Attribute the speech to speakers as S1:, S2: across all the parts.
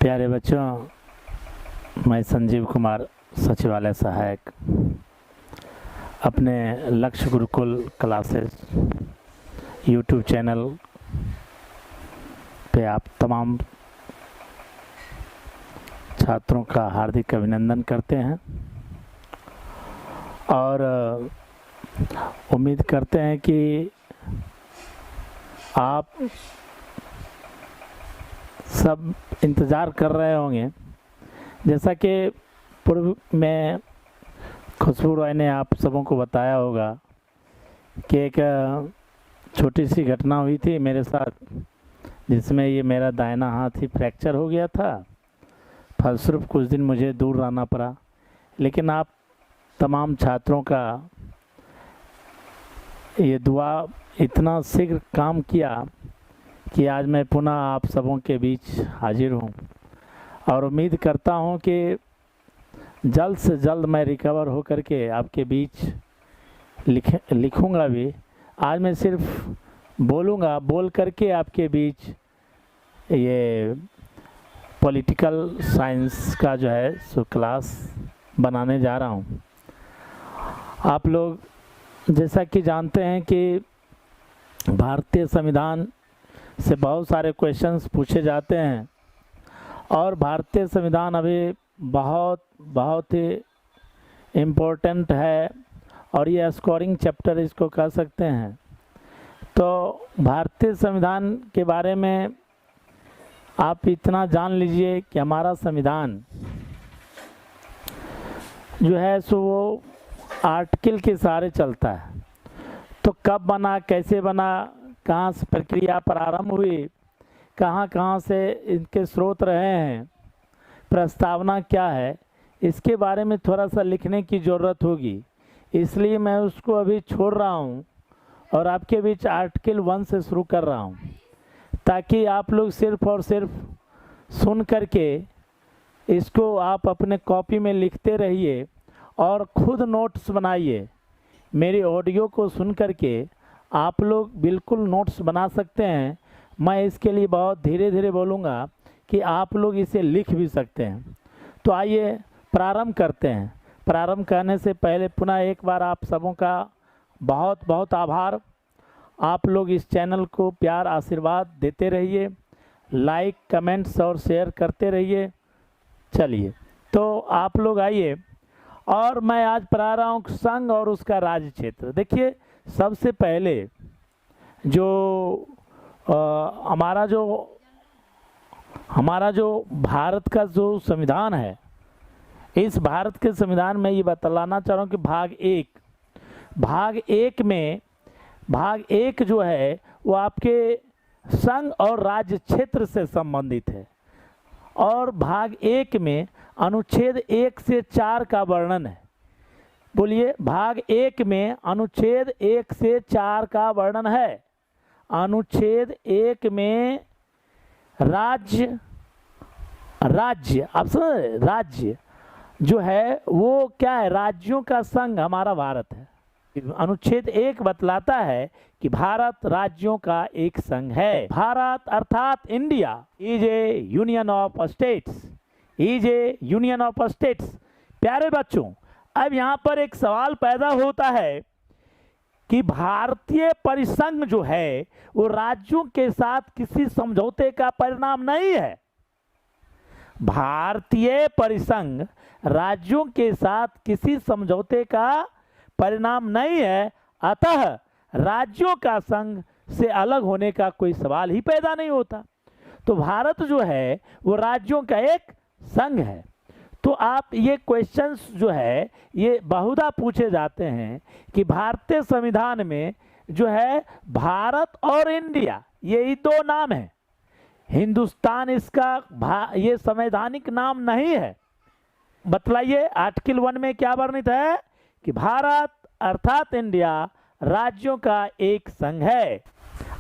S1: प्यारे बच्चों, मैं संजीव कुमार सचिवालय सहायक अपने लक्ष्य गुरुकुल क्लासेस यूट्यूब चैनल पे आप तमाम छात्रों का हार्दिक अभिनंदन करते हैं और उम्मीद करते हैं कि आप सब इंतज़ार कर रहे होंगे। जैसा कि पूर्व में खुशबू रॉय ने आप सबों को बताया होगा कि एक छोटी सी घटना हुई थी मेरे साथ, जिसमें ये मेरा दाहिना हाथ ही फ्रैक्चर हो गया था। फलस्वरूप कुछ दिन मुझे दूर रहना पड़ा, लेकिन आप तमाम छात्रों का ये दुआ इतना शीघ्र काम किया कि आज मैं पुनः आप सबों के बीच हाजिर हूँ और उम्मीद करता हूँ कि जल्द से जल्द मैं रिकवर हो कर के आपके बीच लिखूँगा भी। आज मैं सिर्फ बोलूँगा, बोल करके आपके बीच ये पॉलिटिकल साइंस का जो है सो क्लास बनाने जा रहा हूँ। आप लोग जैसा कि जानते हैं कि भारतीय संविधान से बहुत सारे क्वेश्चंस पूछे जाते हैं और भारतीय संविधान अभी बहुत ही इम्पोर्टेंट है और ये स्कोरिंग चैप्टर इसको कह सकते हैं। तो भारतीय संविधान के बारे में आप इतना जान लीजिए कि हमारा संविधान जो है सो वो आर्टिकल के सहारे चलता है। तो कब बना, कैसे बना, कहाँ से प्रक्रिया प्रारंभ हुई, कहाँ से इनके स्रोत रहे हैं, प्रस्तावना क्या है, इसके बारे में थोड़ा सा लिखने की ज़रूरत होगी। इसलिए मैं उसको अभी छोड़ रहा हूँ और आपके बीच आर्टिकल 1 से शुरू कर रहा हूँ, ताकि आप लोग सिर्फ और सिर्फ सुन करके इसको आप अपने कॉपी में लिखते रहिए और खुद नोट्स बनाइए। मेरी ऑडियो को सुन करके आप लोग बिल्कुल नोट्स बना सकते हैं। मैं इसके लिए बहुत धीरे धीरे बोलूँगा कि आप लोग इसे लिख भी सकते हैं। तो आइए प्रारंभ करते हैं। प्रारंभ करने से पहले पुनः एक बार आप सबों का बहुत बहुत आभार। आप लोग इस चैनल को प्यार आशीर्वाद देते रहिए, लाइक कमेंट्स और शेयर करते रहिए। चलिए तो आप लोग आइए और मैं आज पढ़ा रहा हूँ संघ और उसका राज्य क्षेत्र। देखिए, सबसे पहले जो हमारा जो भारत का जो संविधान है, इस भारत के संविधान में ये बतलाना चाह रहा हूँ कि भाग एक जो है वो आपके संघ और राज्य क्षेत्र से संबंधित है और भाग 1 में अनुच्छेद 1 से 4 का वर्णन है। बोलिए, भाग 1 में अनुच्छेद 1 से 4 का वर्णन है। अनुच्छेद 1 में राज्य आप समझ रहे, राज्य जो है वो क्या है, राज्यों का संघ हमारा भारत है। अनुच्छेद 1 बतलाता है कि भारत राज्यों का एक संघ है। भारत अर्थात India is A union of states, प्यारे बच्चों, अब यहाँ पर एक सवाल पैदा होता है कि भारतीय परिसंघ जो है वो राज्यों के साथ किसी समझौते का परिणाम नहीं है। भारतीय परिसंघ राज्यों के साथ किसी समझौते का परिणाम नहीं है, अतः राज्यों का संघ से अलग होने का कोई सवाल ही पैदा नहीं होता। तो भारत जो है वो राज्यों का एक संघ है। तो आप ये क्वेश्चंस जो है ये बहुधा पूछे जाते हैं कि भारतीय संविधान में जो है भारत और इंडिया यही 2 नाम है। हिंदुस्तान इसका ये संवैधानिक नाम नहीं है। बतलाइए, आर्टिकल 1 में क्या वर्णित है कि भारत अर्थात इंडिया राज्यों का एक संघ है।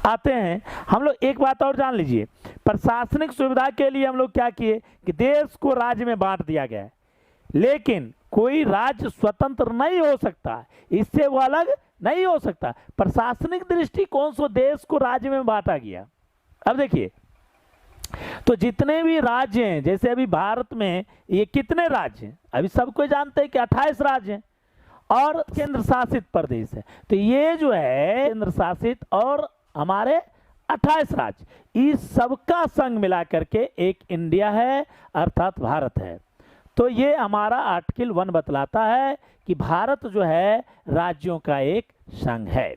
S1: आते हैं हम लोग, एक बात और जान लीजिए, प्रशासनिक सुविधा के लिए हम लोग क्या किए कि देश को राज्य में बांट दिया गया है, लेकिन कोई राज्य स्वतंत्र नहीं हो सकता, इससे वो अलग नहीं हो सकता। प्रशासनिक दृष्टिकोण से देश को राज्य में बांटा गया। अब देखिए, तो तो जितने भी राज्य हैं, जैसे अभी भारत में ये कितने राज्य हैं, अभी सबको जानते हैं कि 28 राज्य हैं और केंद्र शासित प्रदेश है। तो ये जो है केंद्र शासित और हमारे 28 राज्य, इस सबका संग मिला करके एक इंडिया है, अर्थात भारत है। तो ये हमारा आर्टिकल 1 बतलाता है कि भारत जो है राज्यों का एक संघ है।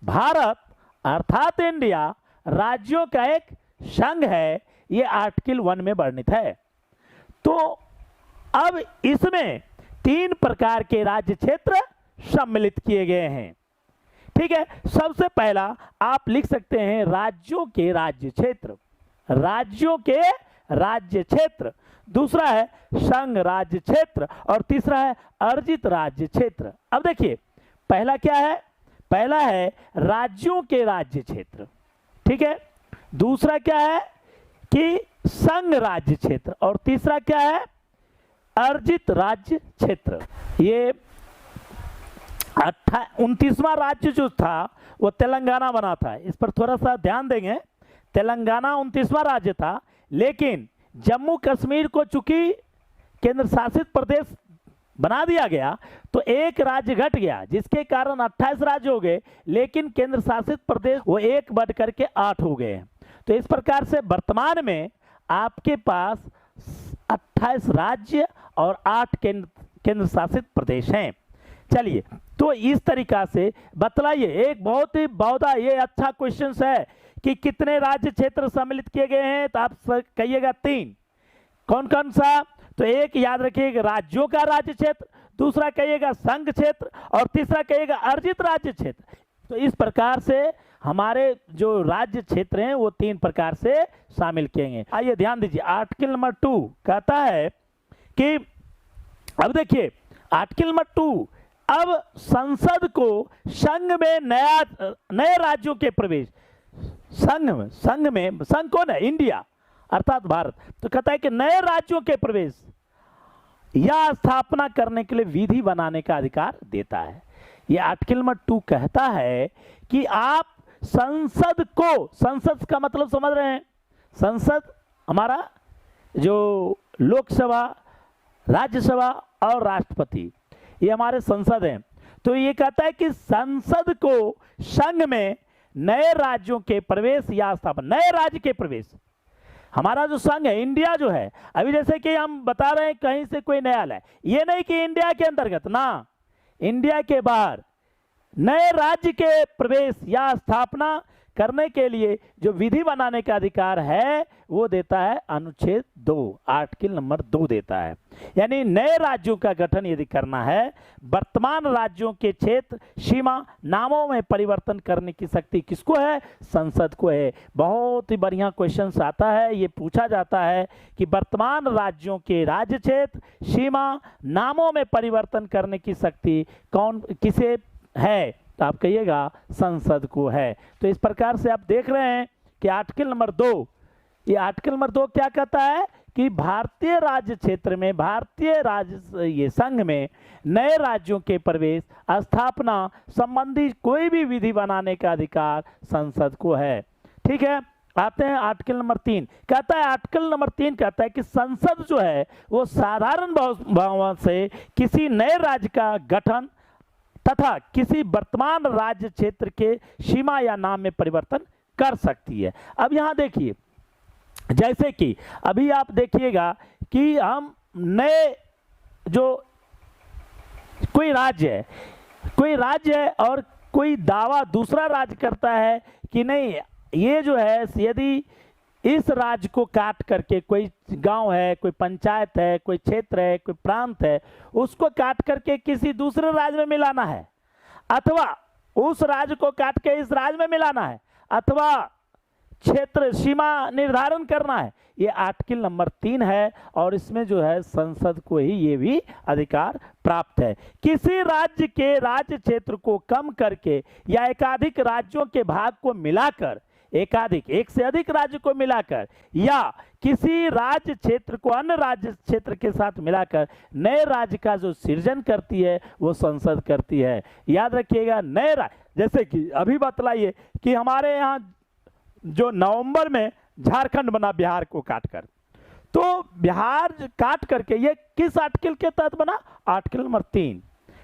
S1: भारत अर्थात इंडिया राज्यों का एक संघ है, ये आर्टिकल 1 में वर्णित है। तो अब इसमें 3 प्रकार के राज्य क्षेत्र सम्मिलित किए गए हैं। ठीक है, सबसे पहला आप लिख सकते हैं राज्यों के राज्य क्षेत्र, राज्यों के राज्य क्षेत्र। दूसरा है संघ राज्य क्षेत्र और तीसरा है अर्जित राज्य क्षेत्र। अब देखिए पहला क्या है, पहला है राज्यों के राज्य क्षेत्र, ठीक है। दूसरा क्या है कि संघ राज्य क्षेत्र और तीसरा क्या है अर्जित राज्य क्षेत्र। ये 29वां राज्य जो था वो तेलंगाना बना था, इस पर थोड़ा सा ध्यान देंगे। तेलंगाना 29वां राज्य था, लेकिन जम्मू कश्मीर को चूंकि केंद्र शासित प्रदेश बना दिया गया तो एक राज्य घट गया, जिसके कारण 28 राज्य हो गए, लेकिन केंद्र शासित प्रदेश वो एक बढ़ करके 8 हो गए। तो इस प्रकार से वर्तमान में आपके पास 28 राज्य और 8 केंद्र शासित प्रदेश हैं। चलिए, तो इस तरीका से बतलाइए। एक बहुत ही बहुधा ये अच्छा क्वेश्चन है कि कितने राज्य क्षेत्र सम्मिलित किए गए हैं, तो आप कहिएगा 3। कौन कौन सा? तो एक याद रखिएगा राज्यों का राज्य क्षेत्र, दूसरा कहिएगा संघ क्षेत्र और तीसरा कहिएगा अर्जित राज्य क्षेत्र। तो इस प्रकार से हमारे जो राज्य क्षेत्र हैं वो 3 प्रकार से शामिल किए गए। आइए ध्यान दीजिए, आर्टिकल नंबर 2 कहता है कि अब देखिए आर्टिकल नंबर 2, अब संसद को संघ में नए राज्यों के प्रवेश, संघ कौन है? इंडिया अर्थात भारत। तो कहता है कि नए राज्यों के प्रवेश या स्थापना करने के लिए विधि बनाने का अधिकार देता है। यह आर्टिकल नंबर 2 कहता है कि आप संसद को, संसद का मतलब समझ रहे हैं, संसद हमारा जो लोकसभा, राज्यसभा और राष्ट्रपति, ये हमारे संसद हैं। तो ये कहता है कि संसद को संघ में नए राज्यों के प्रवेश या स्थापना, नए राज्य के प्रवेश, हमारा जो संघ है इंडिया जो है, अभी जैसे कि हम बता रहे हैं कहीं से कोई नया लाए, ये नहीं कि इंडिया के अंतर्गत ना, इंडिया के बाहर नए राज्य के प्रवेश या स्थापना करने के लिए जो विधि बनाने का अधिकार है वो देता है अनुच्छेद 2, आर्टिकल नंबर 2 देता है। यानी नए राज्यों का गठन यदि करना है, वर्तमान राज्यों के क्षेत्र सीमा नामों में परिवर्तन करने की शक्ति किसको है? संसद को है। बहुत ही बढ़िया क्वेश्चन आता है, ये पूछा जाता है कि वर्तमान राज्यों के राज्य क्षेत्र सीमा नामों में परिवर्तन करने की शक्ति कौन किसे है? तो आप कहिएगा संसद को है। तो इस प्रकार से आप देख रहे हैं कि आर्टिकल नंबर 2, ये आर्टिकल नंबर 2 क्या कहता है कि भारतीय राज्य क्षेत्र में, भारतीय राज्य ये संघ में नए राज्यों के प्रवेश स्थापना संबंधी कोई भी विधि बनाने का अधिकार संसद को है। ठीक है, आते हैं आर्टिकल नंबर 3 कहता है, आर्टिकल नंबर 3 कहता है कि संसद जो है वो साधारण बहुमत से किसी नए राज्य का गठन तथा किसी वर्तमान राज्य क्षेत्र के सीमा या नाम में परिवर्तन कर सकती है। अब यहां देखिए, जैसे कि अभी आप देखिएगा कि हम नए जो कोई राज्य है और कोई दावा दूसरा राज्य करता है कि नहीं, ये जो है यदि इस राज्य को काट करके कोई गांव है, कोई पंचायत है, कोई क्षेत्र है, कोई प्रांत है, उसको काट करके किसी दूसरे राज्य में मिलाना है, अथवा उस राज्य को काट के इस राज्य में मिलाना है, अथवा क्षेत्र सीमा निर्धारण करना है, ये आर्टिकल नंबर 3 है और इसमें जो है संसद को ही ये भी अधिकार प्राप्त है। किसी राज्य के राज्य क्षेत्र को कम करके या एकाधिक राज्यों के भाग को मिलाकर, एक से अधिक राज्य को मिलाकर या किसी राज्य क्षेत्र को अन्य राज्य क्षेत्र के साथ मिलाकर नए राज्य का जो सृजन करती है वो संसद करती है। याद रखिएगा, नए राज्य, जैसे कि अभी बतलाइए कि हमारे यहाँ जो नवंबर में झारखंड बना बिहार को काटकर। तो बिहार काट करके ये किस आर्टिकल के तहत बना? Article number 3।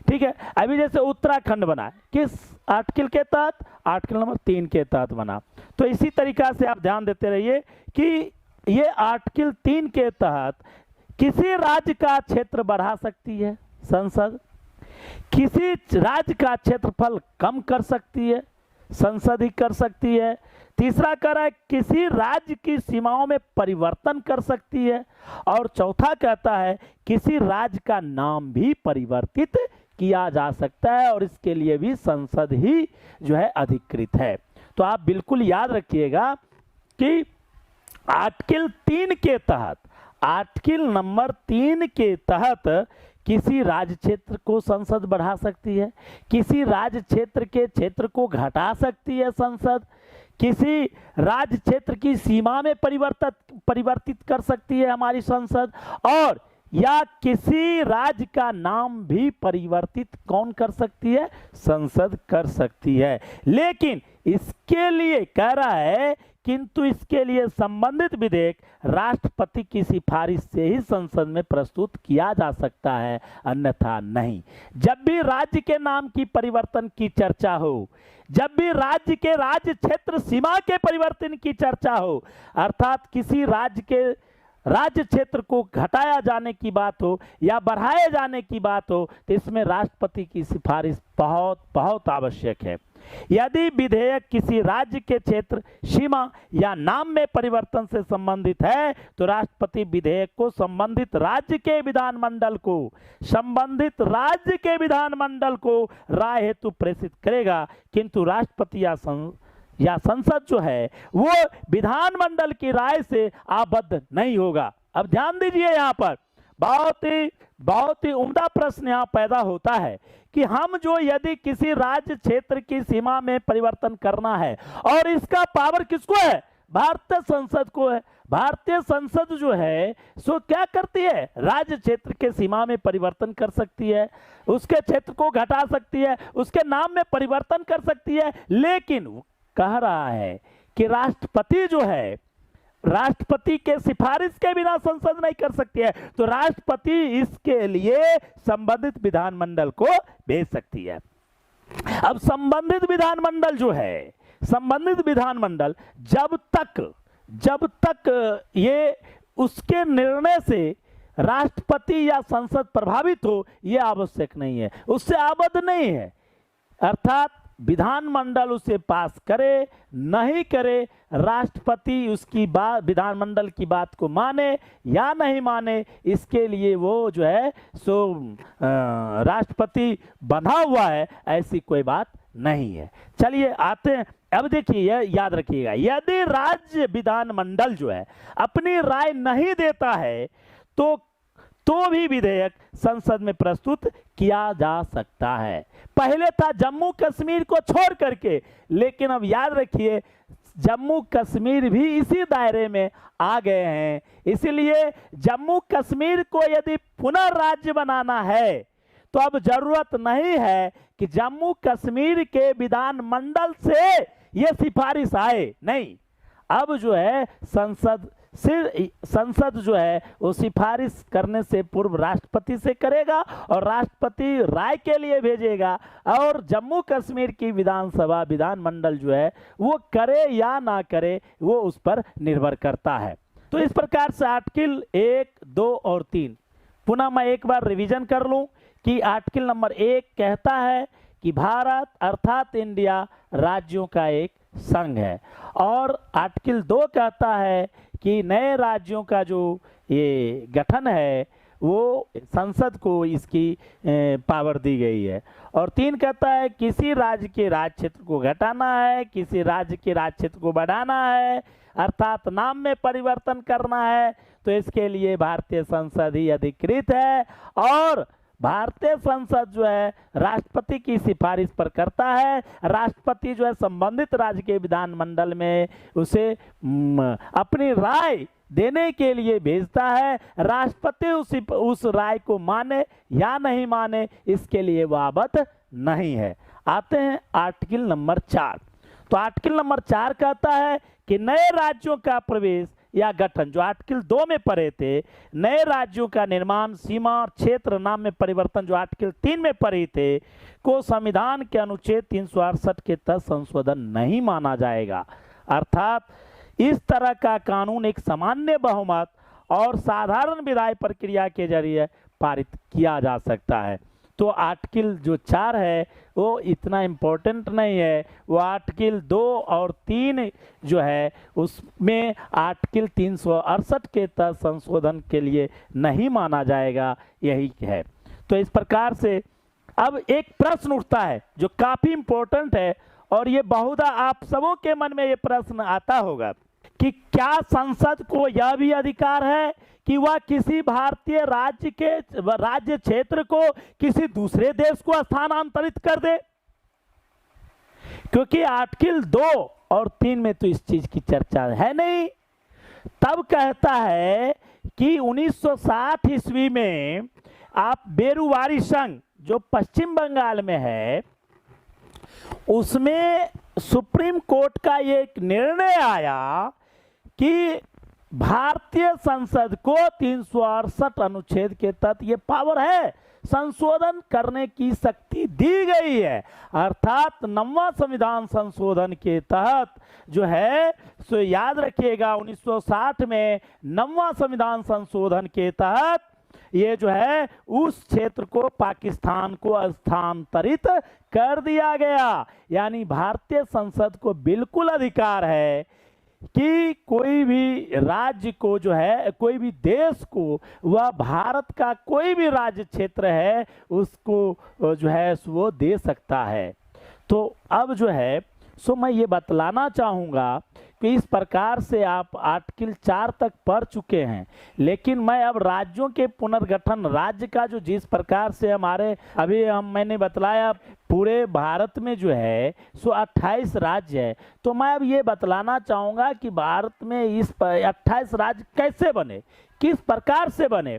S1: ठीक है, अभी जैसे उत्तराखंड बना है, किस आर्टिकल के तहत? आर्टिकल नंबर 3 के तहत बना। तो इसी तरीका से आप ध्यान देते रहिए कि ये आर्टिकल 3 के तहत किसी राज्य का क्षेत्र बढ़ा सकती है संसद, किसी राज्य का क्षेत्रफल कम कर सकती है संसद ही कर सकती है। तीसरा कह रहा है किसी राज्य की सीमाओं में परिवर्तन कर सकती है। और चौथा कहता है किसी राज्य का नाम भी परिवर्तित किया जा सकता है और इसके लिए भी संसद ही जो है अधिकृत है। तो आप बिल्कुल याद रखिएगा कि आर्टिकल 3 के तहत, आर्टिकल नंबर 3 के तहत किसी राज्य क्षेत्र को संसद बढ़ा सकती है, किसी राज्य क्षेत्र के क्षेत्र को घटा सकती है संसद, किसी राज्य क्षेत्र की सीमा में परिवर्तित कर सकती है हमारी संसद, और या किसी राज्य का नाम भी परिवर्तित कौन कर सकती है? संसद कर सकती है। लेकिन इसके लिए कह रहा है किंतु इसके लिए संबंधित विधेयक राष्ट्रपति की सिफारिश से ही संसद में प्रस्तुत किया जा सकता है, अन्यथा नहीं। जब भी राज्य के नाम की परिवर्तन की चर्चा हो, जब भी राज्य के राज्य क्षेत्र सीमा के परिवर्तन की चर्चा हो, अर्थात किसी राज्य के राज्य क्षेत्र को घटाया जाने की बात हो या बढ़ाए जाने की बात हो, तो इसमें राष्ट्रपति की सिफारिश बहुत बहुत आवश्यक है। यदि विधेयक किसी राज्य के क्षेत्र, सीमा या नाम में परिवर्तन से संबंधित है तो राष्ट्रपति विधेयक को संबंधित राज्य के विधानमंडल को राय हेतु प्रेषित करेगा, किंतु राष्ट्रपति या संसद जो है वो विधानमंडल की राय से आबद्ध नहीं होगा। अब ध्यान दीजिए, यहाँ पर बहुत ही उम्दा प्रश्न यहाँ पैदा होता है कि हम जो यदि किसी राज्य क्षेत्र की सीमा में परिवर्तन करना है और इसका पावर किसको है? भारतीय संसद को है। भारतीय संसद जो है सो क्या करती है? राज्य क्षेत्र के सीमा में परिवर्तन कर सकती है, उसके क्षेत्र को घटा सकती है, उसके नाम में परिवर्तन कर सकती है। लेकिन कह रहा है कि राष्ट्रपति जो है, राष्ट्रपति के सिफारिश के बिना संसद नहीं कर सकती है, तो राष्ट्रपति इसके लिए संबंधित विधानमंडल को भेज सकती है। अब संबंधित विधानमंडल जो है, संबंधित विधानमंडल जब तक ये उसके निर्णय से राष्ट्रपति या संसद प्रभावित हो, ये आवश्यक नहीं है, उससे आबद्ध नहीं है। अर्थात विधानमंडल उसे पास करे नहीं करे, राष्ट्रपति उसकी बात, विधानमंडल की बात को माने या नहीं माने, इसके लिए वो जो है सो राष्ट्रपति बंधा हुआ है, ऐसी कोई बात नहीं है। चलिए आते हैं। अब देखिए, याद रखिएगा, यदि राज्य विधानमंडल जो है अपनी राय नहीं देता है तो भी विधेयक संसद में प्रस्तुत किया जा सकता है। पहले था जम्मू कश्मीर को छोड़ करके, लेकिन अब याद रखिए जम्मू कश्मीर भी इसी दायरे में आ गए हैं। इसलिए जम्मू कश्मीर को यदि पुनः राज्य बनाना है तो अब जरूरत नहीं है कि जम्मू कश्मीर के विधानमंडल से यह सिफारिश आए, नहीं। अब जो है संसद जो है वो सिफारिश करने से पूर्व राष्ट्रपति से करेगा और राष्ट्रपति राय के लिए भेजेगा, और जम्मू कश्मीर की विधानसभा विधानमंडल जो है वो करे या ना करे वो उस पर निर्भर करता है। तो इस प्रकार से आर्टिकल 1, 2 और 3 पुनः मैं एक बार रिवीजन कर लूं कि आर्टिकल नंबर 1 कहता है कि भारत अर्थात इंडिया राज्यों का एक संघ है, और आर्टिकल 2 कहता है कि नए राज्यों का जो ये गठन है वो संसद को इसकी पावर दी गई है, और 3 कहता है किसी राज्य के राज्य क्षेत्र को घटाना है, किसी राज्य के राज्य क्षेत्र को बढ़ाना है, अर्थात नाम में परिवर्तन करना है, तो इसके लिए भारतीय संसद ही अधिकृत है। और भारतीय संसद जो है राष्ट्रपति की सिफारिश पर करता है, राष्ट्रपति जो है संबंधित राज्य के विधानमंडल में उसे अपनी राय देने के लिए भेजता है, राष्ट्रपति उस राय को माने या नहीं माने इसके लिए वो आबद्ध नहीं है। आते हैं आर्टिकल नंबर 4। तो आर्टिकल नंबर 4 कहता है कि नए राज्यों का प्रवेश या गठन, जो आर्टिकल 2 में पढ़े थे, नए राज्यों का निर्माण, सीमा और क्षेत्र नाम में परिवर्तन जो आर्टिकल 3 में पढ़े थे, को संविधान के अनुच्छेद 368 के तहत संशोधन नहीं माना जाएगा। अर्थात इस तरह का कानून एक सामान्य बहुमत और साधारण विधायी प्रक्रिया के जरिए पारित किया जा सकता है। तो आर्टिकल जो 4 है वो इतना इम्पोर्टेंट नहीं है, वो आर्टिकल 2 और 3 जो है उसमें आर्टिकल 368 के तहत संशोधन के लिए नहीं माना जाएगा, यही है। तो इस प्रकार से अब एक प्रश्न उठता है जो काफ़ी इम्पोर्टेंट है, और ये बहुधा आप सबों के मन में ये प्रश्न आता होगा कि क्या संसद को यह भी अधिकार है कि वह किसी भारतीय राज्य क्षेत्र को किसी दूसरे देश को स्थानांतरित कर दे? क्योंकि आर्टिकल 2 और 3 में तो इस चीज की चर्चा है नहीं। तब कहता है कि 1960 ईस्वी में आप बेरुवारी संघ जो पश्चिम बंगाल में है, उसमें सुप्रीम कोर्ट का ये एक निर्णय आया कि भारतीय संसद को 368 अनुच्छेद के तहत ये पावर है, संशोधन करने की शक्ति दी गई है। अर्थात 9वां संविधान संशोधन के तहत जो है, सो याद रखिएगा 1960 में 9वां संविधान संशोधन के तहत ये जो है उस क्षेत्र को पाकिस्तान को स्थानांतरित कर दिया गया। यानी भारतीय संसद को बिल्कुल अधिकार है कि कोई भी राज्य को जो है, कोई भी देश को, वह भारत का कोई भी राज्य क्षेत्र है उसको जो है वो दे सकता है। तो अब जो है सो मैं ये बतलाना चाहूँगा कि इस प्रकार से आप आर्टिकल 4 तक पढ़ चुके हैं, लेकिन मैं अब राज्यों के पुनर्गठन, राज्य का जो जिस प्रकार से हमारे अभी मैंने बतलाया पूरे भारत में जो है सो 28 राज्य है, तो मैं अब ये बतलाना चाहूँगा कि भारत में इस 28 राज्य कैसे बने, किस प्रकार से बने,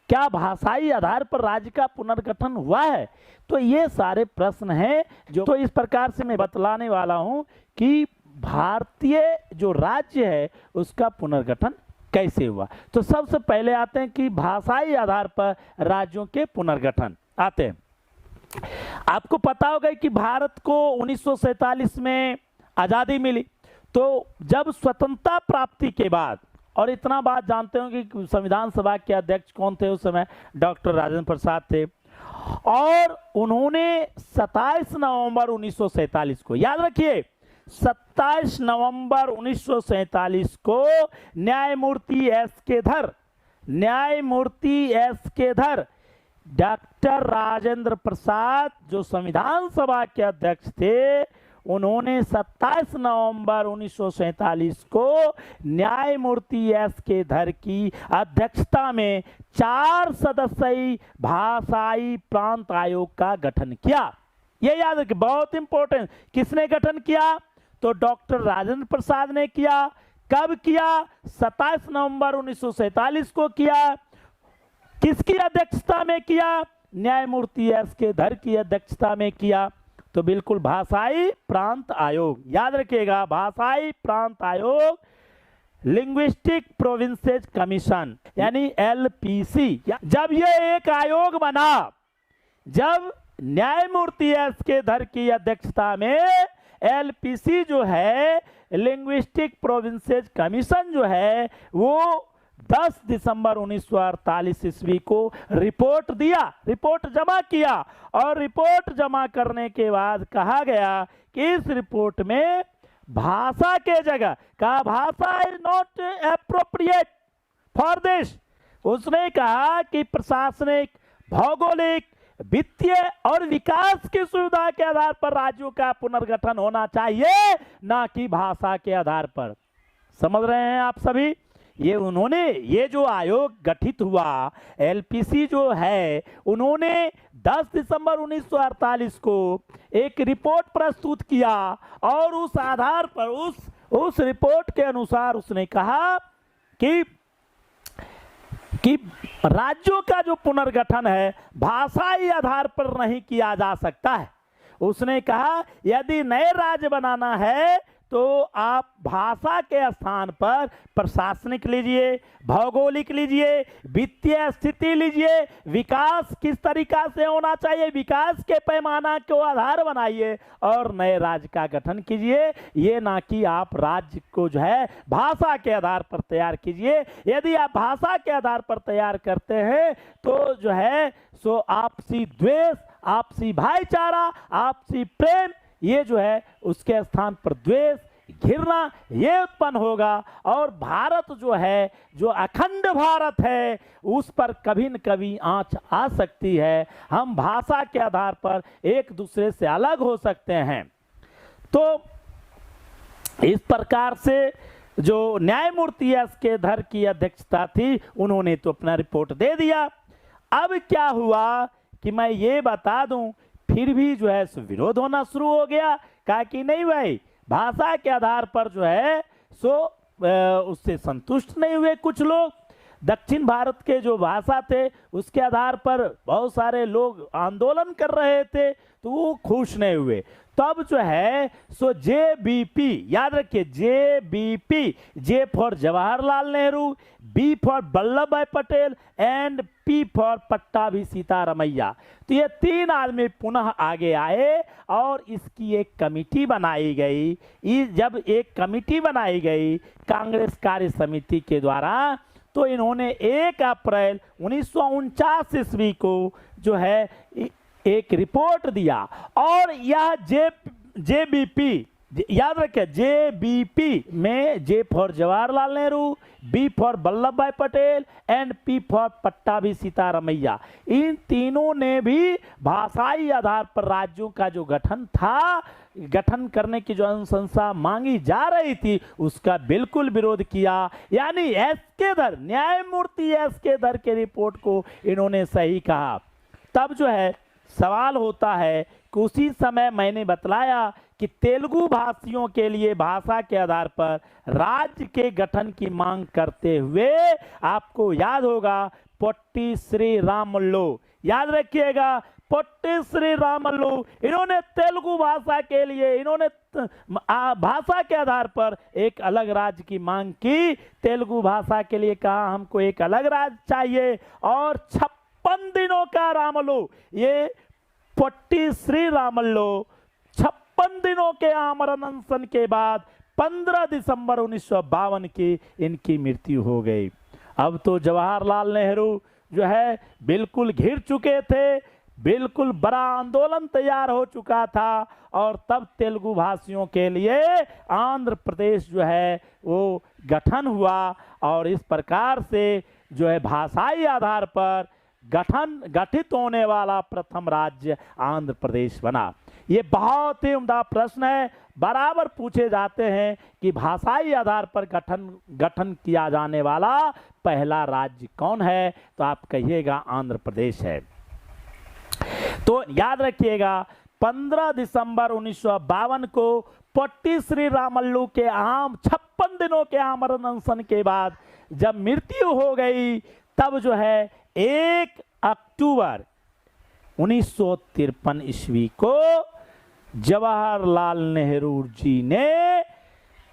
S1: क्या भाषाई आधार पर राज्य का पुनर्गठन हुआ है। तो ये सारे प्रश्न हैं जो तो इस प्रकार से मैं बतलाने वाला हूँ कि भारतीय जो राज्य है उसका पुनर्गठन कैसे हुआ। तो सबसे पहले आते हैं कि भाषाई आधार पर राज्यों के पुनर्गठन आते हैं। आपको पता होगा कि भारत को 1947 में आज़ादी मिली, तो जब स्वतंत्रता प्राप्ति के बाद, और इतना बात जानते होंगे कि संविधान सभा के अध्यक्ष कौन थे उस समय, डॉक्टर राजेंद्र प्रसाद थे, और उन्होंने 27 नवंबर 1947 को, याद रखिए 27 नवंबर 1947 को न्यायमूर्ति एस के धर डॉक्टर राजेंद्र प्रसाद जो संविधान सभा के अध्यक्ष थे, उन्होंने 27 नवंबर 1947 को न्यायमूर्ति एस के धर की अध्यक्षता में 4 सदस्यीय भाषाई प्रांत आयोग का गठन किया। ये याद रखिए, बहुत इंपॉर्टेंट। किसने गठन किया? तो डॉक्टर राजेंद्र प्रसाद ने किया। कब किया? 27 नवंबर 1947 को किया। किसकी अध्यक्षता में किया? न्यायमूर्ति एस के धर की अध्यक्षता में किया। तो बिल्कुल भाषाई प्रांत आयोग, याद रखिएगा, भाषाई प्रांत आयोग, लिंग्विस्टिक प्रोविंसेस कमीशन यानी एलपीसी। जब ये एक आयोग बना, जब न्यायमूर्ति एस के धर की अध्यक्षता में एलपीसी जो है, लिंग्विस्टिक प्रोविंसेस कमीशन जो है, वो 10 दिसंबर 1948 ईस्वी को रिपोर्ट दिया, रिपोर्ट जमा किया, और रिपोर्ट जमा करने के बाद कहा गया कि इस रिपोर्ट में भाषा के जगह का भाषा is not appropriate for this. उसने कहा कि प्रशासनिक, भौगोलिक, वित्तीय और विकास की सुविधा के आधार पर राज्यों का पुनर्गठन होना चाहिए, ना कि भाषा के आधार पर। समझ रहे हैं आप सभी? ये उन्होंने, ये जो आयोग गठित हुआ एलपीसी जो है, उन्होंने 10 दिसंबर 1948 को एक रिपोर्ट प्रस्तुत किया, और उस आधार पर उस रिपोर्ट के अनुसार उसने कहा कि राज्यों का जो पुनर्गठन है भाषाई आधार पर नहीं किया जा सकता है। उसने कहा यदि नए राज्य बनाना है तो आप भाषा के स्थान पर प्रशासनिक लीजिए, भौगोलिक लीजिए, वित्तीय स्थिति लीजिए, विकास किस तरीका से होना चाहिए, विकास के पैमाना को आधार बनाइए और नए राज्य का गठन कीजिए। ये ना कि आप राज्य को जो है भाषा के आधार पर तैयार कीजिए। यदि आप भाषा के आधार पर तैयार करते हैं तो जो है सो आपसी द्वेष, आपसी भाईचारा, आपसी प्रेम, ये जो है उसके स्थान पर द्वेष, घृणा ये उत्पन्न होगा और भारत जो है, जो अखंड भारत है, उस पर कभी न कभी आंच आ सकती है। हम भाषा के आधार पर एक दूसरे से अलग हो सकते हैं। तो इस प्रकार से जो न्यायमूर्ति एस.के. धर की अध्यक्षता थी, उन्होंने तो अपना रिपोर्ट दे दिया। अब क्या हुआ कि मैं ये बता दूं, फिर भी जो है विरोध होना शुरू हो गया। कहा कि नहीं भाई, भाषा के आधार पर जो है सो उससे संतुष्ट नहीं हुए कुछ लोग। दक्षिण भारत के जो भाषा थे उसके आधार पर बहुत सारे लोग आंदोलन कर रहे थे, तो वो खुश नहीं हुए। तब जो है सो JBP, याद रखिए JBP, J for Jawaharlal Nehru, B for Vallabhbhai Patel and P for Pattabhi Sitaramayya. तो ये तीन आदमी पुनः आगे आए और इसकी एक कमेटी बनाई गई। जब एक कमेटी बनाई गई कांग्रेस कार्य समिति के द्वारा, तो इन्होंने 1 अप्रैल 1949 ईस्वी को जो है एक रिपोर्ट दिया। और यह JBP, याद रखें JBP में J for Jawaharlal Nehru, B for Vallabhbhai Patel and P for Pattabhi Sitaramayya, इन तीनों ने भी भाषाई आधार पर राज्यों का जो गठन था, गठन करने की जो अनुशंसा मांगी जा रही थी, उसका बिल्कुल विरोध किया। यानी एस.के. धर, न्यायमूर्ति एस.के. धर के रिपोर्ट को इन्होंने सही कहा। तब जो है सवाल होता है कि उसी समय मैंने बतलाया कि तेलुगु भाषियों के लिए भाषा के आधार पर राज्य के गठन की मांग करते हुए, आपको याद होगा पोट्टी श्री रामुलु, याद रखिएगा पोट्टी श्री रामुलु, इन्होंने तेलुगु भाषा के लिए, इन्होंने भाषा के आधार पर एक अलग राज्य की मांग की। तेलुगु भाषा के लिए कहा हमको एक अलग राज्य चाहिए। और 56 दिनों का रामुलु, ये पोट्टी श्री रामुलु 56 दिनों के आमरण अनशन के बाद 15 दिसंबर 1952 की इनकी मृत्यु हो गई। अब तो जवाहरलाल नेहरू जो है बिल्कुल घिर चुके थे, बिल्कुल बड़ा आंदोलन तैयार हो चुका था। और तब तेलुगु भाषियों के लिए आंध्र प्रदेश जो है वो गठन हुआ और इस प्रकार से जो है भाषाई आधार पर गठित होने वाला प्रथम राज्य आंध्र प्रदेश बना। ये बहुत ही उम्दा प्रश्न है, बराबर पूछे जाते हैं कि भाषाई आधार पर गठन किया जाने वाला पहला राज्य कौन है, तो आप कहिएगा आंध्र प्रदेश है। तो याद रखिएगा 15 दिसंबर 1952 को पोट्टी श्री रामुलु के 56 दिनों के आमरण अनशन के बाद जब मृत्यु हो गई, तब जो है 1 अक्टूबर 1953 ईस्वी को जवाहरलाल नेहरू जी ने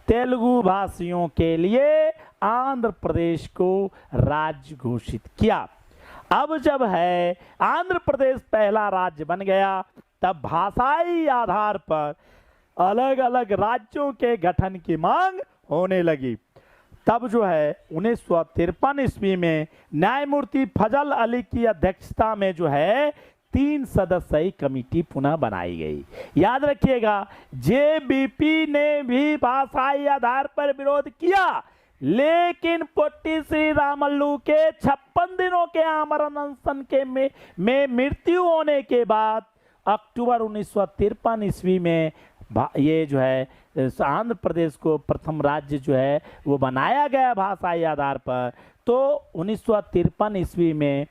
S1: तेलुगु भाषियों के लिए आंध्र प्रदेश को राज्य घोषित किया। अब जब है आंध्र प्रदेश पहला राज्य बन गया, तब भाषाई आधार पर अलग अलग राज्यों के गठन की मांग होने लगी। तब जो है 1953 ईस्वी में न्यायमूर्ति फजल अली की अध्यक्षता में जो है 3 सदस्यीय कमेटी पुनः बनाई गई। याद रखिएगा JBP ने भी भाषाई आधार पर विरोध किया, लेकिन पोट्टी श्री रामुलु के 56 दिनों के आमरण अनशन के में मृत्यु होने के बाद अक्टूबर 1953 ईस्वी में ये जो है आंध्र प्रदेश को प्रथम राज्य जो है वो बनाया गया भाषाई आधार पर। तो 1953 ईस्वी में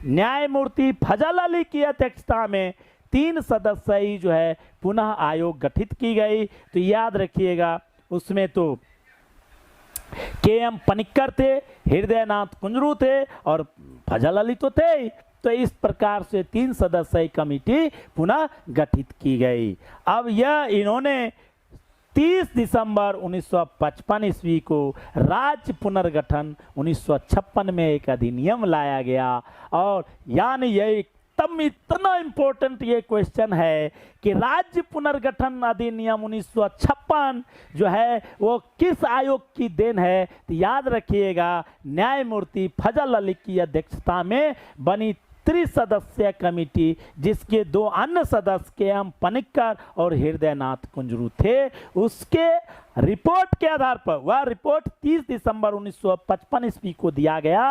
S1: न्यायमूर्ति फजल अली की अध्यक्षता में 3 सदस्यीय जो है पुनः आयोग गठित की गई। तो याद रखिएगा उसमें तो KM पनिक्कर थे, हृदयनाथ कुंजरू थे और फजल अली तो थे ही। तो इस प्रकार से 3 सदस्यीय कमेटी पुनः गठित की गई। अब यह इन्होंने 30 दिसंबर 1955 ईस्वी को राज्य पुनर्गठन 1956 में एक अधिनियम लाया गया। और यानी ये एकदम इतना इम्पोर्टेंट ये क्वेश्चन है कि राज्य पुनर्गठन अधिनियम 1956 जो है वो किस आयोग की देन है, तो याद रखिएगा न्यायमूर्ति फजल अली की अध्यक्षता में बनी त्रिसदस्यीय कमेटी, जिसके 2 अन्य सदस्य के एम पनिक्कर और हृदयनाथ कुंजरू थे। उसके रिपोर्ट के आधार पर वह रिपोर्ट 30 दिसंबर 1955 ईस्वी को दिया गया।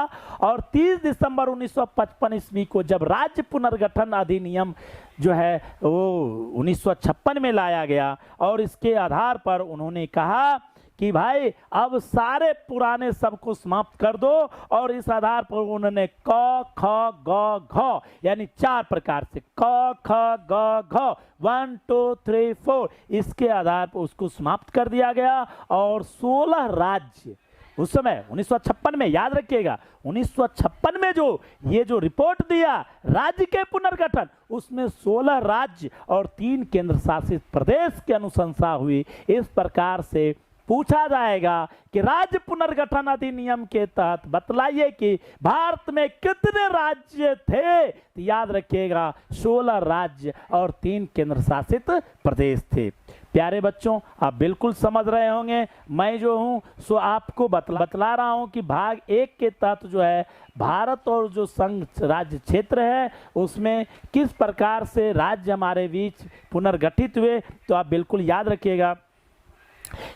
S1: और 30 दिसंबर 1955 ईस्वी को जब राज्य पुनर्गठन अधिनियम जो है वो 1956 में लाया गया, और इसके आधार पर उन्होंने कहा कि भाई अब सारे पुराने सबको समाप्त कर दो। और इस आधार पर उन्होंने क ख ग घ यानी 4 प्रकार से क ख ग घ 1 2 3 4 इसके आधार पर उसको समाप्त कर दिया गया। और 16 राज्य उस समय 1956 में, याद रखिएगा 1956 में जो ये जो रिपोर्ट दिया राज्य के पुनर्गठन, उसमें 16 राज्य और 3 केंद्र शासित प्रदेश की अनुशंसा हुई। इस प्रकार से पूछा जाएगा कि राज्य पुनर्गठन अधिनियम के तहत बतलाइए कि भारत में कितने राज्य थे, तो याद रखिएगा 16 राज्य और 3 केंद्र शासित प्रदेश थे। प्यारे बच्चों, आप बिल्कुल समझ रहे होंगे, मैं जो हूँ सो आपको बतला रहा हूँ कि भाग 1 के तहत जो है भारत और जो संघ राज्य क्षेत्र है उसमें किस प्रकार से राज्य हमारे बीच पुनर्गठित हुए। तो आप बिल्कुल याद रखिएगा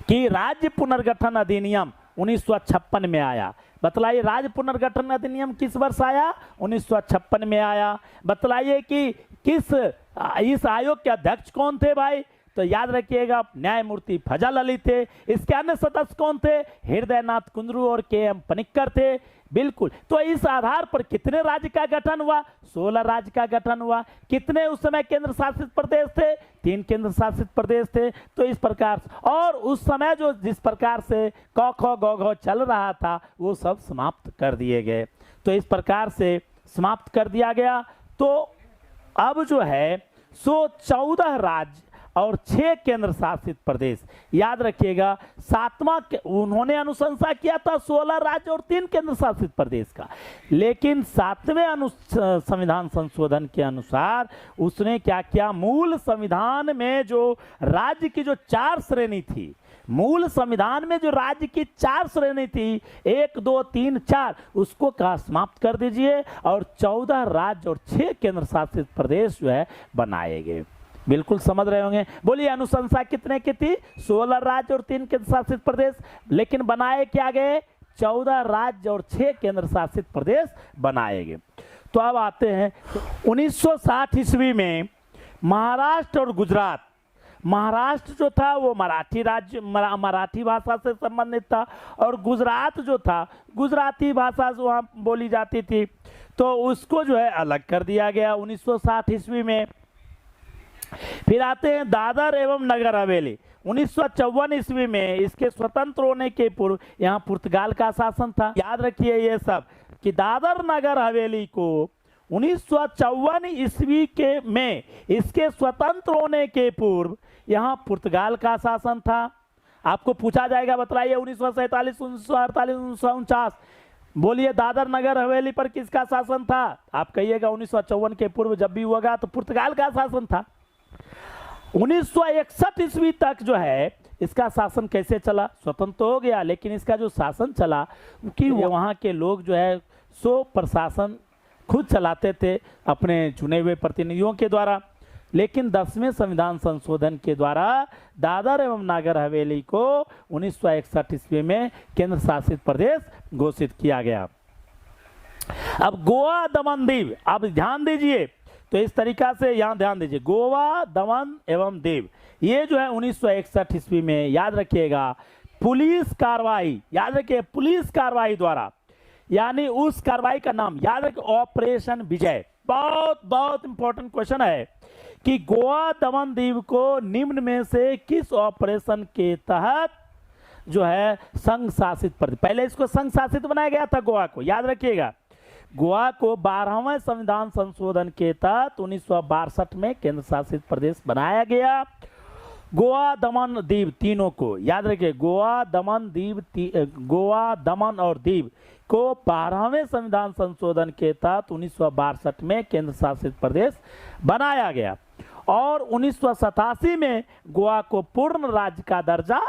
S1: कि राज्य पुनर्गठन अधिनियम 1956 में आया। बतलाइए राज्य पुनर्गठन अधिनियम किस वर्ष आया? 1956 में आया। बतलाइए कि किस इस आयोग के अध्यक्ष कौन थे भाई? तो याद रखिएगा न्यायमूर्ति फजल अली थे। इसके अन्य सदस्य कौन थे? हृदयनाथ कुंजरू और के एम पनिक्कर थे। बिल्कुल। तो इस आधार पर कितने राज्य का गठन हुआ? 16 राज्य का गठन हुआ। कितने उस समय केंद्र शासित प्रदेश थे? 3 केंद्र शासित प्रदेश थे। तो इस प्रकार और उस समय जो जिस प्रकार से क ख ग घ चल रहा था वो सब समाप्त कर दिए गए। तो इस प्रकार से समाप्त कर दिया गया। तो अब जो है सो 14 राज्य और 6 केंद्र शासित प्रदेश, याद रखिएगा 7वां उन्होंने अनुशंसा किया था 16 राज्य और 3 केंद्र शासित प्रदेश का, लेकिन 7वें संविधान संशोधन के अनुसार उसने क्या किया, मूल संविधान में जो राज्य की जो 4 श्रेणी थी, मूल संविधान में जो राज्य की 4 श्रेणी थी 1 2 3 4, उसको कहा समाप्त कर दीजिए और 14 राज्य और 6 केंद्र शासित प्रदेश जो है बनाए गए। बिल्कुल समझ रहे होंगे। बोलिए अनुशंसा कितने की थी? 16 राज्य और 3 केंद्र शासित प्रदेश, लेकिन बनाए क्या गए? 14 राज्य और 6 केंद्र शासित प्रदेश बनाए गए। तो अब आते हैं 1960 ईस्वी में महाराष्ट्र और गुजरात, महाराष्ट्र जो था वो मराठी राज्य मराठी भाषा से संबंधित था और गुजरात जो था गुजराती भाषा जो वहाँ बोली जाती थी, तो उसको जो है अलग कर दिया गया 1960 ईस्वी में। फिर आते हैं दादर एवं नगर हवेली। 1954 ईस्वी में इसके स्वतंत्र होने के पूर्व यहाँ पुर्तगाल का शासन था। याद रखिए ये सब कि दादर नगर हवेली को 1954 ईस्वी के में इसके स्वतंत्र होने के पूर्व यहाँ पुर्तगाल का शासन था। आपको पूछा जाएगा, बतलाइए 1947, 1948, 1949, बोलिए दादर नगर हवेली पर किसका शासन था? आप कहिएगा 1954 के पूर्व जब भी होगा तो पुर्तगाल का शासन था। 1961 ईस्वी तक जो है इसका शासन कैसे चला? स्वतंत्र हो गया, लेकिन इसका जो शासन चला कि वहाँ के लोग जो है सो प्रशासन खुद चलाते थे अपने चुने हुए प्रतिनिधियों के द्वारा। लेकिन 10वें संविधान संशोधन के द्वारा दादर एवं नागर हवेली को 1961 ईस्वी में केंद्र शासित प्रदेश घोषित किया गया। अब गोवा दमन दीव, अब ध्यान दीजिए, तो इस तरीका से यहाँ ध्यान दीजिए, गोवा दमन एवं दीव ये जो है 1961 ईस्वी में, याद रखिएगा पुलिस कार्रवाई, याद रखिए पुलिस कार्रवाई द्वारा, यानी उस कार्रवाई का नाम याद रखिए ऑपरेशन विजय। बहुत बहुत इंपॉर्टेंट क्वेश्चन है कि गोवा दमन दीव को निम्न में से किस ऑपरेशन के तहत जो है संघ शासित प्रदेश, पहले इसको संघ शासित बनाया गया था गोवा को, याद रखिएगा गोवा को 12वें संविधान संशोधन के तहत 1962 में केंद्र शासित प्रदेश बनाया गया। गोवा दमन दीव तीनों को याद रखिए, गोवा दमन और दीव को 12वें संविधान संशोधन के तहत 1962 में केंद्र शासित प्रदेश बनाया गया और 1987 में गोवा को पूर्ण राज्य का दर्जा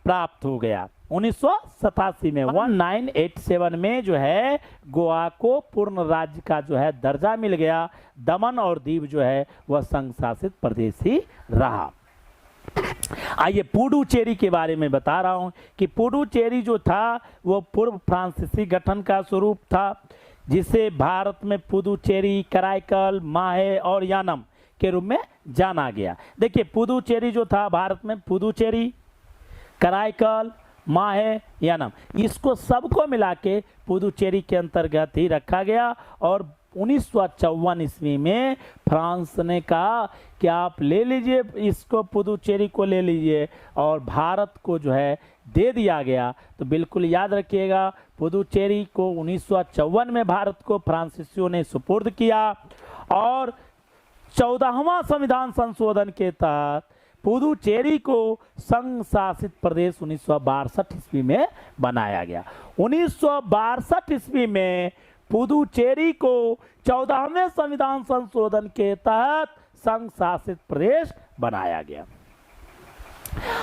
S1: प्राप्त हो गया। 1987 में 1987 में जो है गोवा को पूर्ण राज्य का जो है दर्जा मिल गया। दमन और दीव जो है वह संघ शासित प्रदेश ही रहा। आइए पुडुचेरी के बारे में बता रहा हूं कि पुडुचेरी जो था वो पूर्व फ्रांसीसी गठन का स्वरूप था, जिसे भारत में पुडुचेरी, कराईकल, माहे और यानम के रूप में जाना गया। देखिए पुडुचेरी जो था भारत में पुडुचेरी, कराईकल, माहे, यानम, इसको सबको मिला के पुडुचेरी के अंतर्गत ही रखा गया और 1954 ईस्वी में फ्रांस ने कहा कि आप ले लीजिए इसको, पुडुचेरी को ले लीजिए और भारत को जो है दे दिया गया। तो बिल्कुल याद रखिएगा, पुडुचेरी को 1954 में भारत को फ्रांसीसियों ने सुपुर्द किया और 14वां संविधान संशोधन के तहत पुडुचेरी को संघ शासित प्रदेश 1962 ईस्वी में बनाया गया। 1962 ईस्वी में पुडुचेरी को 14वें संविधान संशोधन के तहत संघ शासित प्रदेश बनाया गया।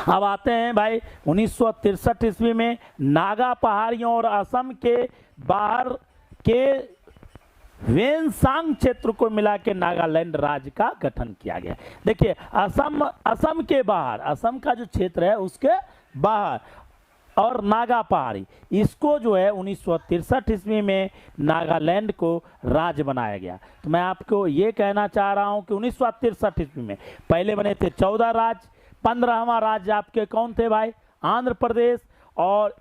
S1: अब आते हैं भाई 1963 ईस्वी में नागा पहाड़ियों और असम के बाहर के वेनसांग क्षेत्र को मिला के नागालैंड राज्य का गठन किया गया। देखिए असम के बाहर, असम का जो क्षेत्र है उसके बाहर और नागा पहाड़ी, इसको जो है 1963 ईस्वी में नागालैंड को राज्य बनाया गया। तो मैं आपको ये कहना चाह रहा हूं कि 1963 ईस्वी में पहले बने थे 14 राज्य। 15वां राज्य आपके कौन थे भाई? आंध्र प्रदेश। और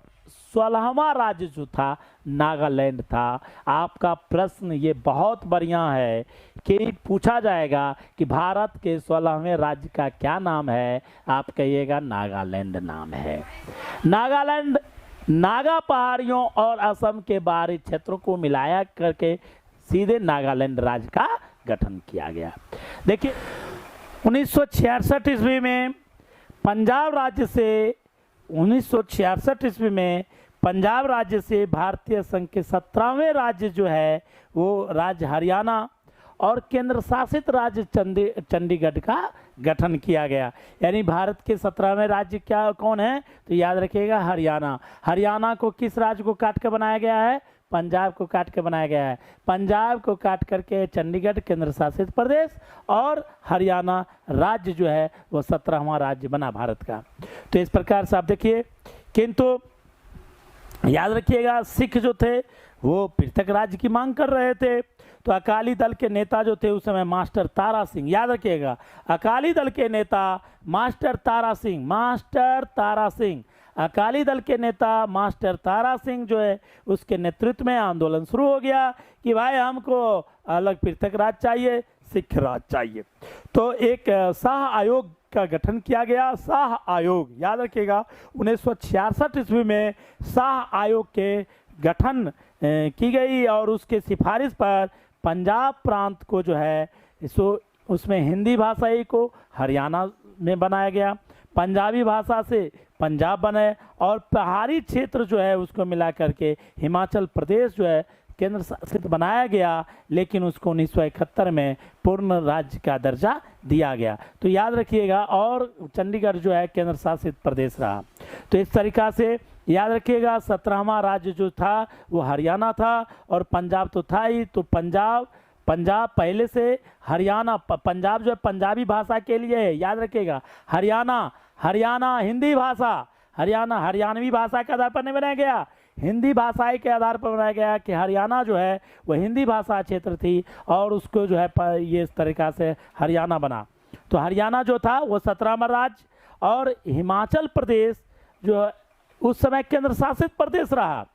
S1: 16वां राज्य जो था नागालैंड था। आपका प्रश्न ये बहुत बढ़िया है कि पूछा जाएगा कि भारत के 16वें राज्य का क्या नाम है? आप कहिएगा नागालैंड नाम है। नागालैंड नागा पहाड़ियों और असम के बाहरी क्षेत्रों को मिलाया करके सीधे नागालैंड राज्य का गठन किया गया। देखिए 1966 ईस्वी में पंजाब राज्य से 1966 ईस्वी में पंजाब राज्य से भारतीय संघ के 17वें राज्य जो है वो राज्य हरियाणा और केंद्र शासित राज्य चंडीगढ़ का गठन किया गया। यानी भारत के 17वें राज्य क्या कौन है? तो याद रखिएगा हरियाणा। हरियाणा को किस राज्य को काट कर बनाया गया है? पंजाब को काट के बनाया गया है। पंजाब को काट करके चंडीगढ़ केंद्र शासित प्रदेश और हरियाणा राज्य जो है वो 17वां राज्य बना भारत का। तो इस प्रकार से आप देखिए, किंतु याद रखिएगा सिख जो थे वो पृथक राज्य की मांग कर रहे थे। तो अकाली दल के नेता जो थे उस समय मास्टर तारा सिंह, याद रखिएगा अकाली दल के नेता मास्टर तारा सिंह, अकाली दल के नेता मास्टर तारा सिंह जो है उसके नेतृत्व में आंदोलन शुरू हो गया कि भाई हमको अलग पृथक राज्य चाहिए, सिख राज्य चाहिए। तो एक शाह आयोग का गठन किया गया। शाह आयोग याद रखिएगा 1966 ईस्वी में शाह आयोग के गठन की गई और उसके सिफारिश पर पंजाब प्रांत को जो है उसमें हिंदी भाषाई को हरियाणा में बनाया गया, पंजाबी भाषा से पंजाब बने और पहाड़ी क्षेत्र जो है उसको मिला करके हिमाचल प्रदेश जो है केंद्र शासित बनाया गया, लेकिन उसको 1971 में पूर्ण राज्य का दर्जा दिया गया। तो याद रखिएगा और चंडीगढ़ जो है केंद्र शासित प्रदेश रहा। तो इस तरीका से याद रखिएगा 17वां राज्य जो था वो हरियाणा था और पंजाब तो था ही। तो पंजाब पहले से हरियाणा, पंजाब जो है पंजाबी भाषा के लिए है, याद रखिएगा हरियाणा हिंदी भाषा, हरियाणवी भाषा के आधार पर नहीं बनाया गया, हिंदी भाषाई के आधार पर बनाया गया कि हरियाणा जो है वह हिंदी भाषा क्षेत्र थी और उसको जो है ये इस तरीका से हरियाणा बना। तो हरियाणा जो था वो 17वां राज्य और हिमाचल प्रदेश जो उस समय केंद्र शासित प्रदेश रहा।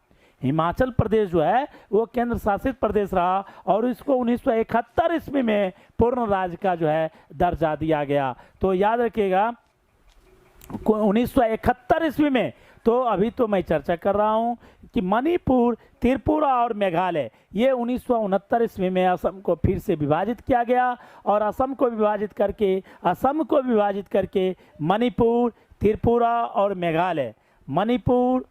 S1: हिमाचल प्रदेश जो है वो केंद्र शासित प्रदेश रहा और इसको 1971 ईस्वी में पूर्ण राज्य का जो है दर्जा दिया गया। तो याद रखिएगा 1971 ईस्वी में तो अभी तो मैं चर्चा कर रहा हूं कि मणिपुर, त्रिपुरा और मेघालय, ये 1969 ईस्वी में असम को फिर से विभाजित किया गया और असम को विभाजित करके मणिपुर, त्रिपुरा और मेघालय, मणिपुर,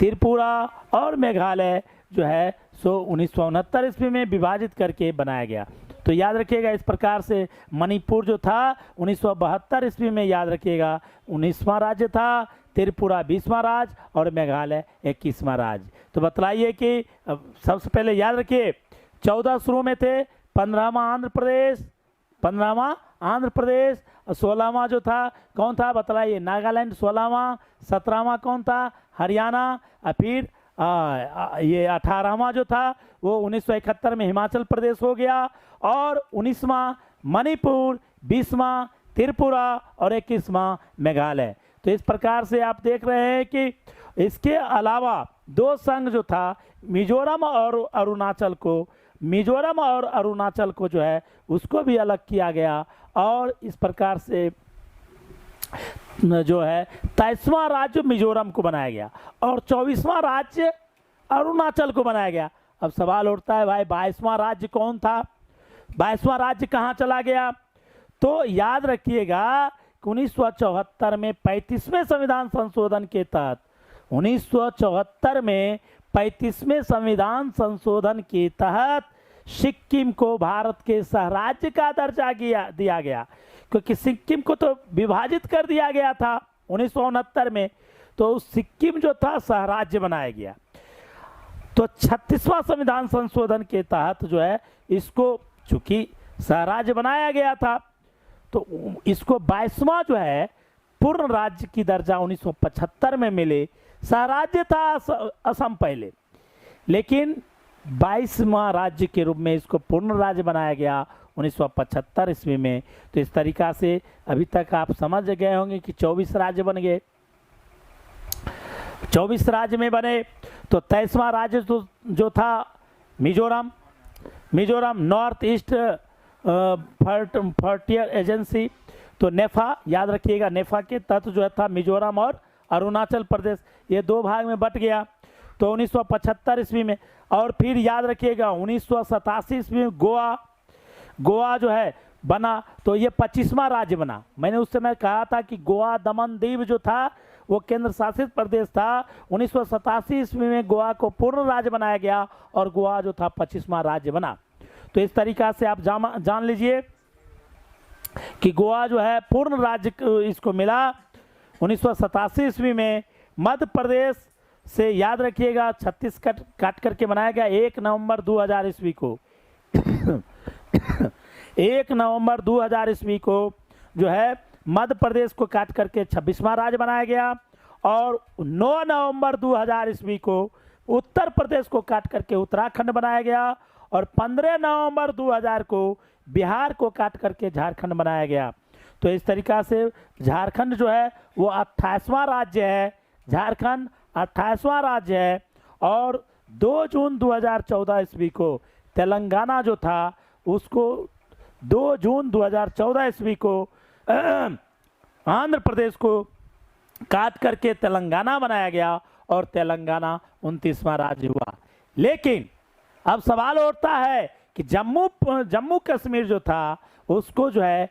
S1: त्रिपुरा और मेघालय जो है सो 1969 ईस्वी में विभाजित करके बनाया गया। तो याद रखिएगा इस प्रकार से मणिपुर जो था 1972 ईस्वी में, याद रखिएगा 19वां राज्य था, त्रिपुरा 20वां राज्य और मेघालय 21वां राज्य। तो बतलाइए कि सबसे पहले याद रखिए 14 शुरू में थे, 15वां आंध्र प्रदेश, 16वां जो था कौन था बतलाइए, नागालैंड 16वां, 17वां कौन था हरियाणा, और फिर ये 18वां जो था वो 1971 में हिमाचल प्रदेश हो गया, और 19वां मणिपुर, 20वां त्रिपुरा और 21वां मेघालय। तो इस प्रकार से आप देख रहे हैं कि इसके अलावा 2 संघ जो था मिजोरम और अरुणाचल को जो है उसको भी अलग किया गया, और इस प्रकार से जो है 23वां राज्य मिजोरम को बनाया गया और 24वां राज्य अरुणाचल को बनाया गया। अब सवाल उठता है भाई 22वां राज्य कौन था, 22वां राज्य कहाँ चला गया? तो याद रखिएगा 1974 में 35वें संविधान संशोधन के तहत 1974 में 35वें संविधान संशोधन के तहत सिक्किम को भारत के सहराज्य का दर्जा दिया गया, क्योंकि सिक्किम को तो विभाजित कर दिया गया था 1969 में, तो सिक्किम जो था सहराज्य बनाया गया। तो 36वां संविधान संशोधन के तहत जो है इसको चूंकि सहराज्य बनाया गया था, तो इसको 22वां जो है पूर्ण राज्य की दर्जा 1975 में मिले। सहराज्य था असम पहले, लेकिन 22वां राज्य के रूप में इसको पूर्ण राज्य बनाया गया 1975 ईस्वी में। तो इस तरीका से अभी तक आप समझ गए होंगे कि 24 राज्य बन गए। 24 राज्य में बने तो 23वां राज्य जो था Mizoram north east frontier agency, तो नेफा, याद रखिएगा नेफा के तहत जो था मिजोरम और अरुणाचल प्रदेश, ये 2 भाग में बट गया तो 1975 ईस्वी में। और फिर याद रखिएगा 1987 ईस्वी में गोवा जो है बना, तो ये 25वां राज्य बना। मैंने उस समय कहा था कि गोवा दमन दीव जो था वो केंद्र शासित प्रदेश था। 1987 ईस्वी में गोवा को पूर्ण राज्य बनाया गया और गोवा जो था 25वां राज्य बना। तो इस तरीका से आप जान लीजिए कि गोवा जो है पूर्ण राज्य इसको मिला 1987 ईस्वी में। मध्य प्रदेश से याद रखिएगा 36 काट करके बनाया गया 1 नवंबर 2000 ईस्वी को 1 नवंबर 2000 ईस्वी को जो है मध्य प्रदेश को काट करके 26वां राज्य बनाया गया, और 9 नवंबर 2000 ईस्वी को उत्तर प्रदेश को काट करके उत्तराखंड बनाया गया, और 15 नवंबर 2000 को बिहार को काट करके झारखंड बनाया गया। तो इस तरीका से झारखंड जो है वो 28वां राज्य है, झारखंड 28वां राज्य है। और 2 जून 2014 ईस्वी को तेलंगाना जो था उसको 2 जून 2014 ईस्वी को आंध्र प्रदेश को काट करके तेलंगाना बनाया गया और तेलंगाना 29वां राज्य हुआ। लेकिन अब सवाल उठता है कि जम्मू कश्मीर जो था उसको जो है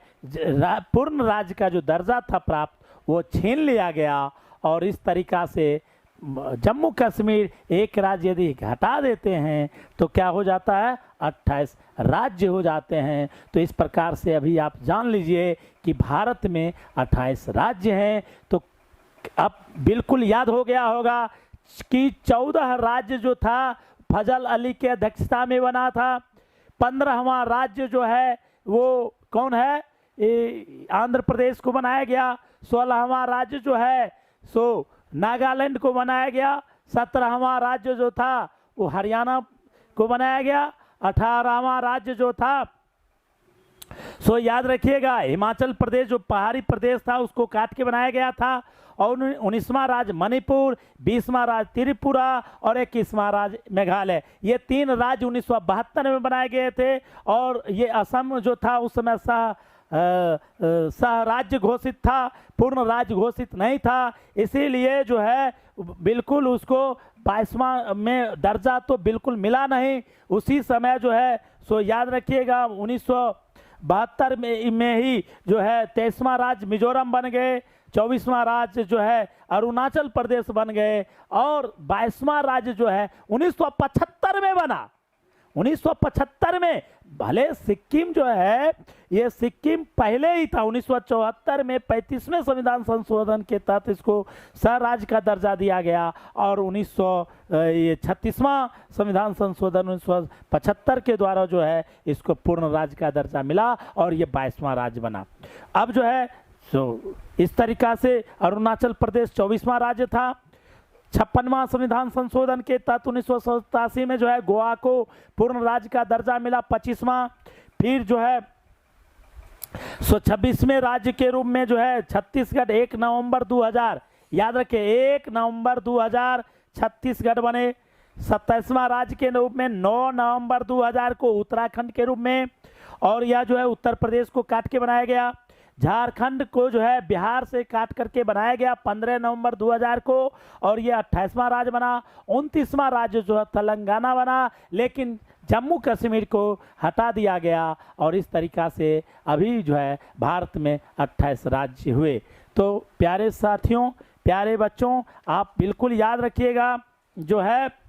S1: पूर्ण राज्य का जो दर्जा था प्राप्त वो छीन लिया गया, और इस तरीका से जम्मू कश्मीर एक राज्य यदि हटा देते हैं तो क्या हो जाता है 28 राज्य हो जाते हैं। तो इस प्रकार से अभी आप जान लीजिए कि भारत में 28 राज्य हैं। तो अब बिल्कुल याद हो गया होगा कि 14 राज्य जो था फजल अली के अध्यक्षता में बना था। 15वां राज्य जो है वो कौन है, आंध्र प्रदेश को बनाया गया। 16वां राज्य जो है सो नागालैंड को बनाया गया। 17वां राज्य जो था वो हरियाणा को बनाया गया। 18वां राज्य जो था सो याद रखिएगा हिमाचल प्रदेश जो पहाड़ी प्रदेश था उसको काट के बनाया गया था। और 19वां राज्य मणिपुर, 20वां राज्य त्रिपुरा और 21वां राज्य मेघालय, ये 3 राज्य 1972 में बनाए गए थे। और ये असम जो था उस समय राज्य घोषित था, पूर्ण राज्य घोषित नहीं था। इसीलिए जो है बिल्कुल उसको 22वां में दर्जा तो बिल्कुल मिला नहीं। उसी समय जो है सो याद रखिएगा 1972 में ही जो है 23वां राज्य मिजोरम बन गए, 24वां राज्य जो है अरुणाचल प्रदेश बन गए, और 22वां राज्य जो है 1975 में बना। 1975 में, भले सिक्किम जो है ये सिक्किम पहले ही था। 1974 में 35वें संविधान संशोधन के तहत इसको सह राज्य का दर्जा दिया गया, और 1936वां संविधान संशोधन 1975 के द्वारा जो है इसको पूर्ण राज्य का दर्जा मिला, और ये 22वां राज्य बना। अब जो है तो इस तरीका से अरुणाचल प्रदेश 24वां राज्य था। 56वां संविधान संशोधन के तहत 1987 में जो है गोवा को पूर्ण राज्य का दर्जा मिला, 25वां। फिर जो है 26वें राज्य के रूप में जो है छत्तीसगढ़ 1 नवंबर 2000, याद रखें 1 नवंबर 2000 छत्तीसगढ़ बने। 27वां राज्य के रूप में 9 नवंबर 2000 को उत्तराखंड के रूप में, और यह जो है उत्तर प्रदेश को काट के बनाया गया। झारखंड को जो है बिहार से काट करके बनाया गया 15 नवंबर 2000 को, और ये 28वां राज्य बना। 29वां राज्य जो है तेलंगाना बना, लेकिन जम्मू कश्मीर को हटा दिया गया, और इस तरीका से अभी जो है भारत में 28 राज्य हुए। तो प्यारे साथियों, प्यारे बच्चों, आप बिल्कुल याद रखिएगा जो है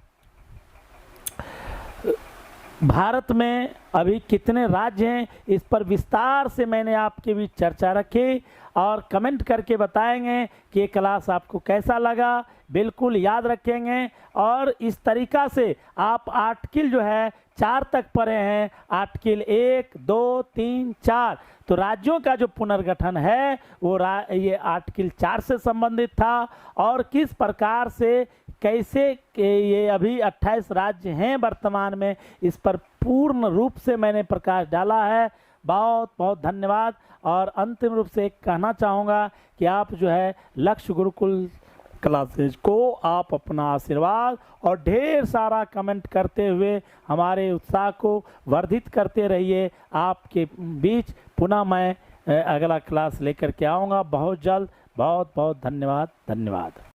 S1: भारत में अभी कितने राज्य हैं, इस पर विस्तार से मैंने आपके बीच चर्चा रखी, और कमेंट करके बताएंगे कि ये क्लास आपको कैसा लगा। बिल्कुल याद रखेंगे, और इस तरीका से आप आर्टिकल जो है 4 तक पढ़े हैं। आर्टिकल 1, 2, 3, 4, तो राज्यों का जो पुनर्गठन है वो ये आर्टिकल 4 से संबंधित था, और किस प्रकार से कैसे ये अभी 28 राज्य हैं वर्तमान में, इस पर पूर्ण रूप से मैंने प्रकाश डाला है। बहुत बहुत धन्यवाद। और अंतिम रूप से कहना चाहूँगा कि आप जो है लक्ष्य गुरुकुल क्लासेज को आप अपना आशीर्वाद और ढेर सारा कमेंट करते हुए हमारे उत्साह को वर्धित करते रहिए। आपके बीच पुनः मैं अगला क्लास लेकर के आऊँगा बहुत जल्द। बहुत बहुत धन्यवाद।